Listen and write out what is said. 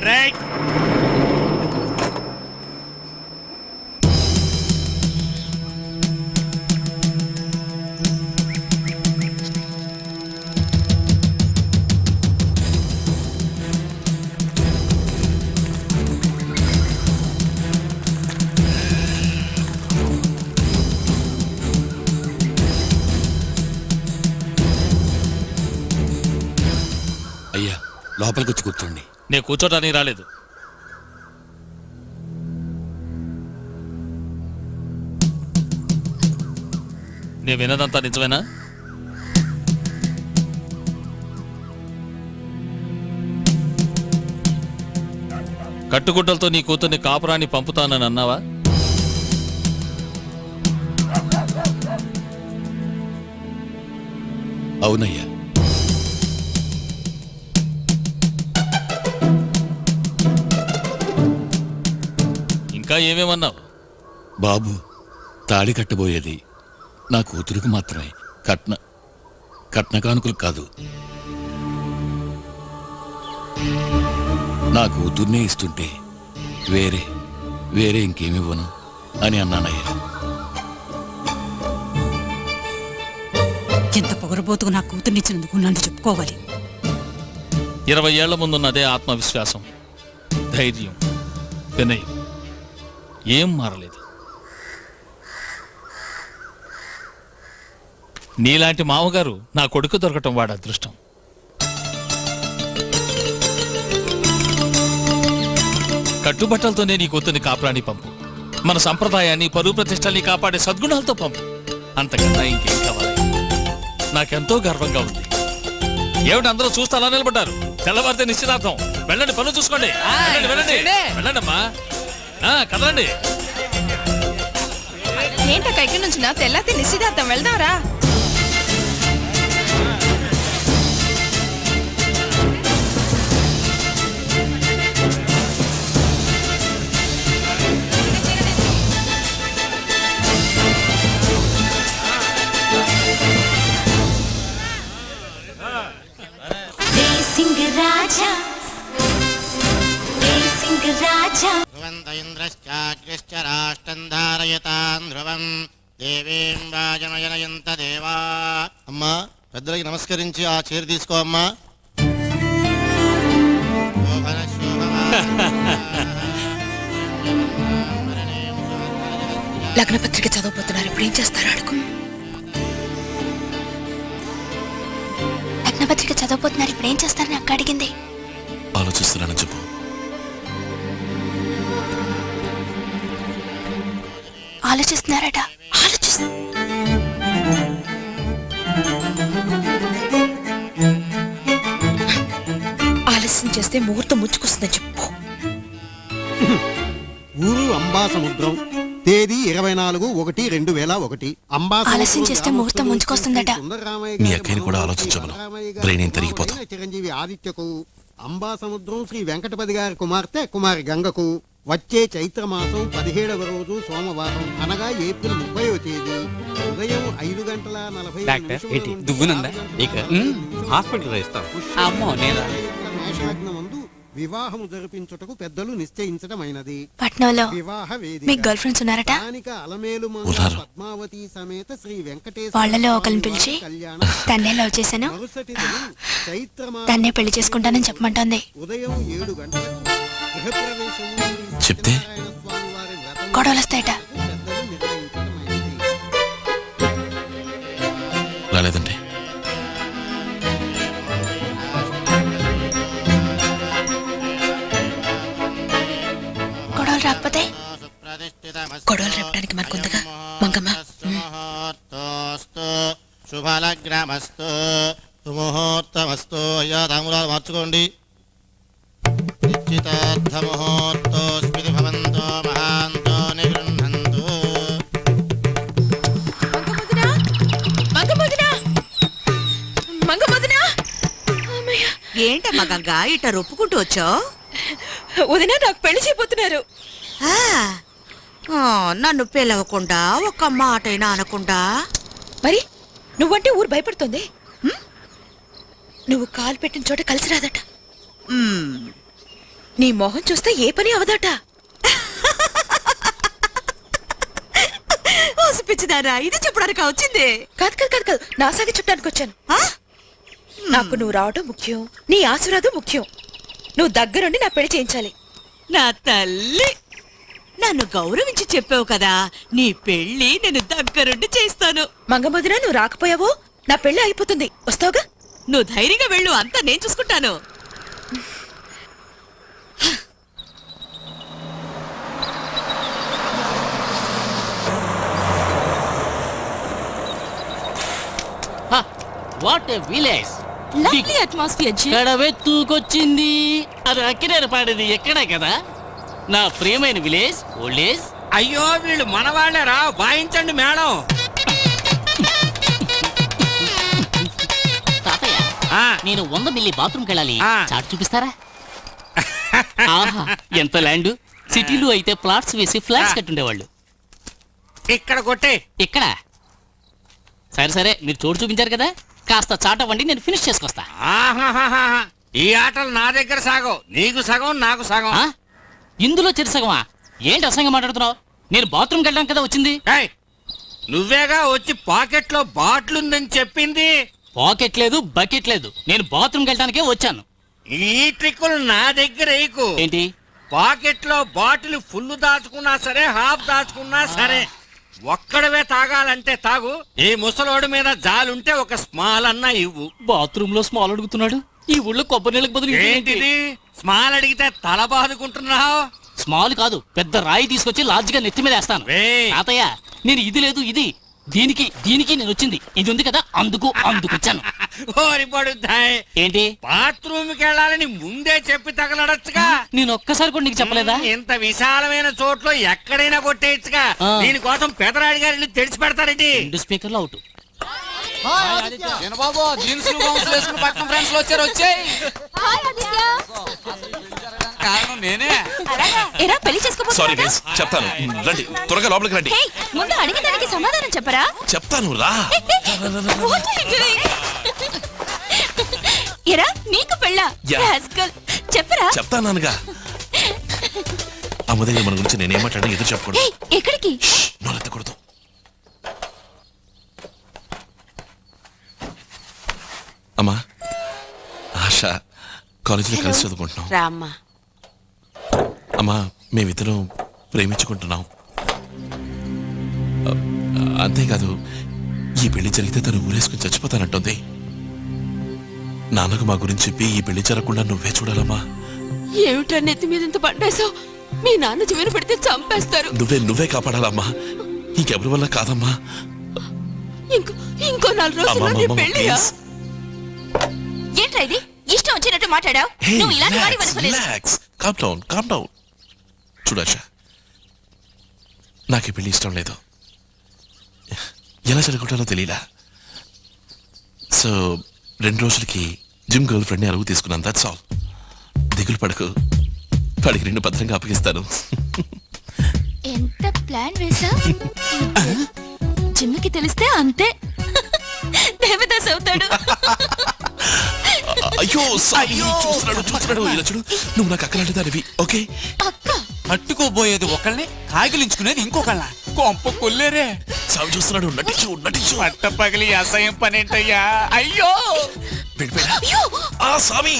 Break. లోపలికి వచ్చి కూర్చోండి. నేను కూర్చోటానికి రాలేదు. నేను వినదంతా నిజమేనా? కట్టుగుడ్డలతో నీ కూతుర్ని కాపురాన్ని పంపుతానని అన్నావా? అవునయ్యా. ఇంకా ఏమేమన్నావు? బాబు, తాళి కట్టబోయేది నా కూతురికి మాత్రమే, కట్న కానుకలు కాదు. నా కూతుర్నే ఇస్తుంటే వేరే ఇంకేమివ్వను అని అన్నానయ్యా. ఎంత పొగరబోతుకు నా కూతుర్నిచ్చినందుకు నన్ను చెప్పుకోవాలి. 20 ఏళ్ల ముందున్నదే ఆత్మవిశ్వాసం, ధైర్యం, వినయం ఏం మారలేదు. నీలాంటి మామగారు నా కొడుకు దొరకటం వాడు అదృష్టం. కట్టుబట్టలతోనే నీ కూతుర్ని కాపురాన్ని పంపు. మన సంప్రదాయాన్ని, పరువు ప్రతిష్టల్ని కాపాడే సద్గుణాలతో పంపు. అంతకన్నా ఇంకేం కావాలి? నాకెంతో గర్వంగా ఉంది. ఏమిటి అందరూ చూస్తే అలా నిలబడ్డారు? తెల్లవారితే నిశ్చితార్థం. వెళ్ళండి, పనులు చూసుకోండి. వెళ్ళండి అమ్మా, కదలండి. ఏంటక్క ఇక్కడి నుంచి నా తెల్లాతే నిశ్చితార్థం, వెళ్దాంరా. అమ్మా, పెద్దలకి నమస్కరించి ఆ చీర తీసుకో అమ్మా. లగ్నపత్రిక చదవబోతున్నారు, ఇప్పుడు ఏం చేస్తారో అడుగు. లగ్నపత్రిక చదవబోతున్నారు, ఇప్పుడు ఏం చేస్తారని అక్క అడిగింది. ఆలోచిస్తున్నానని చెప్పు. ఆలోచిస్తున్నారట. ఆలస్యం చేస్తే ముహూర్తం ముచ్చుకొస్తుందని చెప్పు. ఊరు అంబాసముద్రం, తేదీ 24/1/2001. ఆలస్యం చేస్తే ముహూర్తం ముంచుకొస్తుందట. మీ అక్కని కూడా ఆలోచించమను, బ్రెయిన్ తిరిగిపోతాం. చిరంజీవి ఆదిత్యకు, అంబాసముద్రం శ్రీ వెంకటపతి గారి కుమార్తె కుమారి గంగకు వచ్చే చైత్రమాసం 17వ రోజు సోమవారం, అనగా ఏప్రిల్ 30వ తేదీ ఉదయం 5 మేషలగ్నమందు వివాహము జరిపించుటకు పెద్దలు నిశ్చయించటమైనది. పట్నంలో మీకు గర్ల్ ఫ్రెండ్స్ ఉన్నారట. పద్మావతి సమేత శ్రీ వెంకటేశ్వర వాళ్ళలో ఒకరిని పిలిచి తన్నే లవ్ చేశాను, తన్నే పెళ్లి చేసుకుంటానని చెప్పమంటోంది. ఉదయం 7 గంటలకు గృహప్రవేశం చెప్తే గొడవలు వస్తాయట. రాలేదంటే గొడవలు రాకపోతే గొడవలు రేపడానికి మనకుందిగా మంగమ్మ. శుభలగ్నమస్తు సుముహూర్తమస్తు. అయ్యా తాంబూలాలు మార్చుకోండి. నిశ్చితార్థముహూర్తోస్మితి భవంతో మహాంతో నిగృహంతు. ఏంటమ్మా గంగా ఇట్ట రొప్పుకుంటూ వచ్చావు? వదినా, నాకు పెళ్లి చేయబోతున్నారు. నన్ను పిలవకుండా ఒక్క మాటైనా అనకుండా. మరి నువ్వంటే ఊరు భయపడుతుంది. నువ్వు కాలు పెట్టిన చోట కలిసి రాదట. నీ మొహం చూస్తే ఏ పని అవదట. పిచ్చిదారా ఇది చెప్పడానికి వచ్చింది. కాదు కాదు కాదు కాదు, నా సాగి చుట్టానికి వచ్చాను. నాకు నువ్వు రావడం ముఖ్యం, నీ ఆశీర్వాదం ముఖ్యం. నువ్వు దగ్గరుండి నా పెళ్లి చేయించాలి. నా తల్లి, నన్ను గౌరవించి చెప్పావు కదా, నీ పెళ్లి నేను దగ్గరుండి చేస్తాను. మంగమ్మదిన, నువ్వు రాకపోయావో నా పెళ్లి అయిపోతుంది. వస్తావుగా? నువ్వు ధైర్యంగా వెళ్ళు, అంతా నేను చూసుకుంటాను. What a village, lovely atmosphere జీ. గడవే తూకొచ్చింది. అది అక్కినేరు పాడేది ఎక్కడే కదా నా ప్రియమైన విలేజ్ ఓల్డేజ్. అయ్యో వీళ్ళు మనవాళ్ళేరా, వాయించండి మేడం. తాతయ్య, నేను 100 మిల్లీ బాత్రూమ్కి వెళ్ళాలి, చాట్ చూపిస్తారా? ఆహా, ఎంత ల్యాండ్. సిటీలో అయితే ప్లాట్స్ వేసి ఫ్లాట్స్ కట్టుండేవాళ్ళు. ఇక్కడ కొట్టే. ఇక్కడ సరే సరే, మీరు చోటు చూపించారు కదా, కాస్త చాట్ అవ్వండి, నేను ఫినిష్ చేసుకొస్తా. ఆహాహాహా. ఈ ఆటలు నా దగ్గర సాగవు. నీకు సగం, నాకు సగం. ఇందులో చెరిసగమా? ఏంటి అసహ్యంగా మాట్లాడుతున్నావు? నేను బాత్రూమ్కి వెళ్ళడానికి కదా వచ్చింది. ఏయ్, నువ్వేగా వచ్చి పాకెట్ లో బాటిల్ ఉందని చెప్పింది. పాకెట్ లేదు, బకెట్ లేదు, నేను బాత్రూమ్కి వెళ్ళడానికే వచ్చాను. ఈ ట్రిక్కులు నా దగ్గర వేయకు. ఏంటి? పాకెట్ లో బాటిల్ ఫుల్ దాచుకున్నా సరే, హాఫ్ దాచుకున్నా సరే, ఒక్కడవే తాగాలంటే తాగు. ఈ ముసలోడి మీద జాలుంటే ఒక స్మాల్ అన్నా ఇవ్వు. బాత్రూమ్ లో స్మాల్ అడుగుతున్నాడు. ఈ ఊళ్ళో కొబ్బరి నీళ్ళకి బదులు ఏంటిది స్మాల్ అడిగితే తల బాదుకుంటున్నావు? స్మాల్ కాదు, పెద్ద రాయి తీసుకొచ్చి లార్జ్ గా నెత్తి మీద వేస్తాను. తాతయ్య, నేను ఇది లేదు ఇది, దీనికి దీనికి నేను వచ్చింది ఇది ఉంది కదా, అందుకు వచ్చాను. ఏంటి? బాత్రూమ్ కి వెళ్ళాలని ముందే చెప్పి తగలడచ్చుగా. నేను ఒక్కసారి కూడా నీకు చెప్పలేదా? ఇంత విశాలమైన చోట్లో ఎక్కడైనా కొట్టేయచ్చుగా. దీనికోసం పెదరాడి గారు తెలిసి పెడతారేంటి? 2 స్పీకర్లు అవుట్. బాబు జీన్స్ పక్కన ఫ్రెండ్స్ వచ్చారు. వచ్చాయి కారణం నేనే. ఎరా పెళ్లి చేసుకోబోతున్నా? సారీ గైస్, చెప్తాను. రండి త్వరగా లోపలికి రండి. ముందు అడిగిన దానికి సమాధానం చెప్పరా? చెప్తాను రా. ఎరా నీకు పెళ్ళా? చెప్పరా? చెప్తానుగా. ఆ ఉదయం మన గురించి నేనేం మాట్లాడినా ఎదురు చెప్పకూడదు. ఎక్కడికి? నోరెత్తకూడదు. అమ్మా, ఆశ కాలేజీలో కలిసి చదువుకుంటున్నాం. రామ్మా. అమ్మా, మేమిద్దరం ప్రేమించుకుంటున్నాం. అంతేకాదు, ఈ పెళ్లి జరిగితే తను ఊరేసుకుని చచ్చిపోతానంటుంది. నాన్నకు మా గురించి చెప్పి ఈ పెళ్లి జరగకుండా నువ్వే చూడాలమ్మా. ఏమిట్రా నెత్తి మీద ఇంత పడ్డాసో? మీ నాన్న జీవన పెడితే చంపేస్తారు. నువ్వే కాపాడాలమ్మా, ఇంకెవరి వల్ల కాదమ్మా. ఇంకో 4 రోజుల్లో నీ పెళ్లియా? ఏంట్రా ఇది? ఇష్టం వచ్చినట్టు మాట్లాడావు. నువ్వు ఇలాంటి వాడి కామ్ డౌన్. చూడాషా, నాకు ఈ పెళ్లి ఇష్టం లేదు. ఎలా జరుగుతానో తెలియలా. సో 2 రోజులకి జిమ్ గర్ల్ ఫ్రెండ్ ని అరువు తీసుకున్నాను. That's all. దిగులు పడకు, వాడికి 2 భద్రంగా అప్పగిస్తాను. ఎంత ప్లాన్ వేసా? జిమ్కి తెలిస్తే అంతే, దేవదాస్ అవుతాడు. అయ్యో చూస్తున్నాడు. ఇలా చూడు, నువ్వు నాకు అక్కలాంటి దానివి. ఓకే, అట్టుకోబోయేది ఒకళ్ళని, కాగిలించుకునేది ఇంకొకళ్ళ. కొంప కొల్లేరే. సాగు చూస్తున్నాడు. నటించు. పట్ట పగిలి అసహ్యం పనేంటయ్యా. అయ్యో సామి.